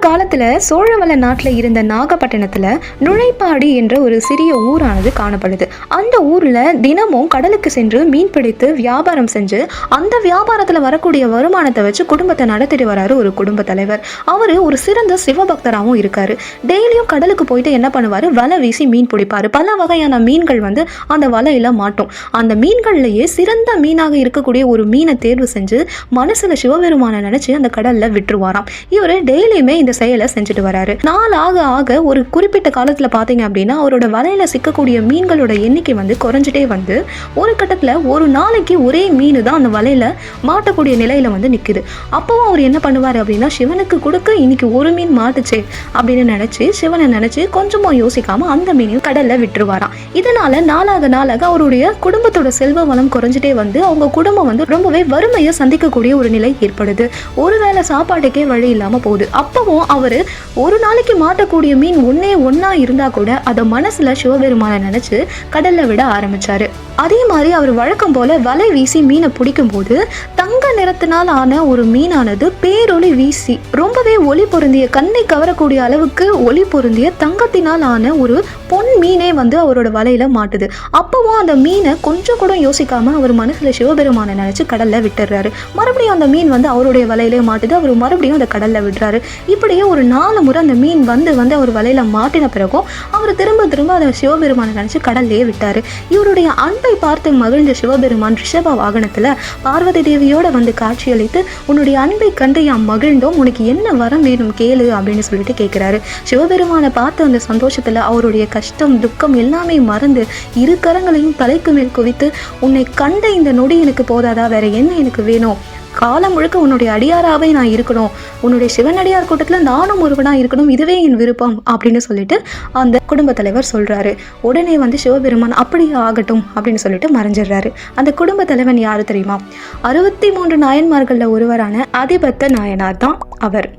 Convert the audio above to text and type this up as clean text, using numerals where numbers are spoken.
காலத்துல சோழவள நாட்டுல இருந்த நாகப்பட்டினத்துல நுழைப்பாடி என்ற ஒரு சிறிய ஊரானது காணப்படுது. அந்த ஊர்ல தினமும் கடலுக்கு சென்று மீன் பிடித்து வியாபாரம் செஞ்சு அந்த வியாபாரத்துல வரக்கூடிய வருமானத்தை வச்சு குடும்பத்தை நடத்திட்டு வராரு ஒரு குடும்ப தலைவர். அவரு ஒரு சிறந்த சிவபக்தராகவும் இருக்காரு. டெய்லியும் கடலுக்கு போயிட்டு என்ன பண்ணுவாரு, வலை வீசி மீன் பிடிப்பாரு. பல வகையான மீன்கள் அந்த வலையில மாட்டோம். அந்த மீன்கள்லயே சிறந்த மீனாக இருக்கக்கூடிய ஒரு மீனை தேர்வு செஞ்சு மனசுல சிவபெருமான நினைச்சு அந்த கடல்ல விட்டுருவாராம். இவரு டெய்லியுமே இந்த செயலை செஞ்சுட்டு வராரு. நாள் ஆக ஆக ஒரு குறிப்பிட்ட காலத்துல பாத்தீங்க அப்படின்னா அவரோட வலையில சிக்கக்கூடிய மீன்களோட எண்ணிக்கை குறைஞ்சிட்டே ஒரு கட்டத்துல ஒரு நாளைக்கு ஒரே மீன் தான் அந்த வலையில மாட்டக்கூடிய நிலையில நிக்குது. அப்பவும் அவர் என்ன பண்ணுவாரு அப்படின்னா, சிவனுக்கு கொடுக்க இன்னைக்கு ஒரு மீன் மாட்டுச்சே அப்படின்னு நினைச்சு சிவனை நினைச்சு கொஞ்சமும் யோசிக்காம அந்த மீனையும் கடல்ல விட்டுருவாராம். இதனால நாளாக நாளாக அவருடைய குடும்பத்தோட செல்வ வளம் குறைஞ்சிட்டே அவங்க குடும்பம் ரொம்பவே வறுமையை சந்திக்கக்கூடிய ஒரு நிலை ஏற்படுது. ஒருவேளை சாப்பாட்டுக்கே வழி இல்லாம போகுது. அப்பவும் அவரு ஒரு நாளைக்கு மாட்டக்கூடிய மீன் ஒன்னா இருந்தா கூட அதை மனசுல சிவபெருமான நினைச்சு கடல்ல விட ஆரம்பிச்சாரு. அதே மாதிரி அவர் வழக்கம் போல வலை வீசி மீனை பிடிக்கும் போது தங்க நிறத்தினால் ஆன ஒரு மீனானது பேரொளி வீசி ரொம்பவே ஒளி பொருந்திய கண்ணை கவரக்கூடிய அளவுக்கு ஒளி பொருந்திய தங்கத்தினால் ஆன ஒரு பொன் மீனே அவரோட வலையில மாட்டுது. அப்பவும் அந்த மீனை கொஞ்சம் கூட யோசிக்காம அவர் மனசுல சிவபெருமான நினைச்சு கடல்ல விட்டுறாரு. மறுபடியும் அந்த மீன் அவருடைய வலையிலே மாட்டுது. அவர் மறுபடியும் அந்த கடல்ல விடுறாரு. இப்படியே ஒரு 4 முறை அந்த மீன் அவர் வலையில மாட்டின பிறகும் அவர் திரும்ப திரும்ப அதை சிவபெருமான நினைச்சு கடல்லையே விட்டாரு. இவருடைய அன்பை பார்த்து மகிழ்ந்த சிவபெருமான் ரிஷப வாகனத்துல பார்வதி தேவியோட காட்சியளித்து, உன்னுடைய அன்பை கண்டு யாம் மகிழ்ந்தோம், உனக்கு என்ன வரம் வேணும் கேளு அப்படின்னு சொல்லிட்டு கேட்கிறாரு. சிவபெருமானை பார்த்து அந்த சந்தோஷத்துல அவருடைய கஷ்டம் துக்கம் எல்லாமே மறந்து இரு கரங்களையும் தலைக்கு மேல் குவித்து, உன்னை கண்ட இந்த நொடி எனக்கு போதாதா, வேற என்ன எனக்கு வேணும், காலம் முழுக்க உன்னுடைய அடியாராவே நான் இருக்கணும், உன்னுடைய சிவனடியார் கூட்டத்துல நானும் ஒருவனா இருக்கணும், இதுவே என் விருப்பம் அப்படின்னு சொல்லிட்டு அந்த குடும்ப தலைவர் சொல்றாரு. உடனே சிவபெருமான் அப்படியே ஆகட்டும் அப்படின்னு சொல்லிட்டு மறைஞ்சிடுறாரு. அந்த குடும்ப தலைவன் யாரு தெரியுமா? 63 நாயன்மார்கள்ல ஒருவரான அதிபத்த நாயனார் தான் அவர்.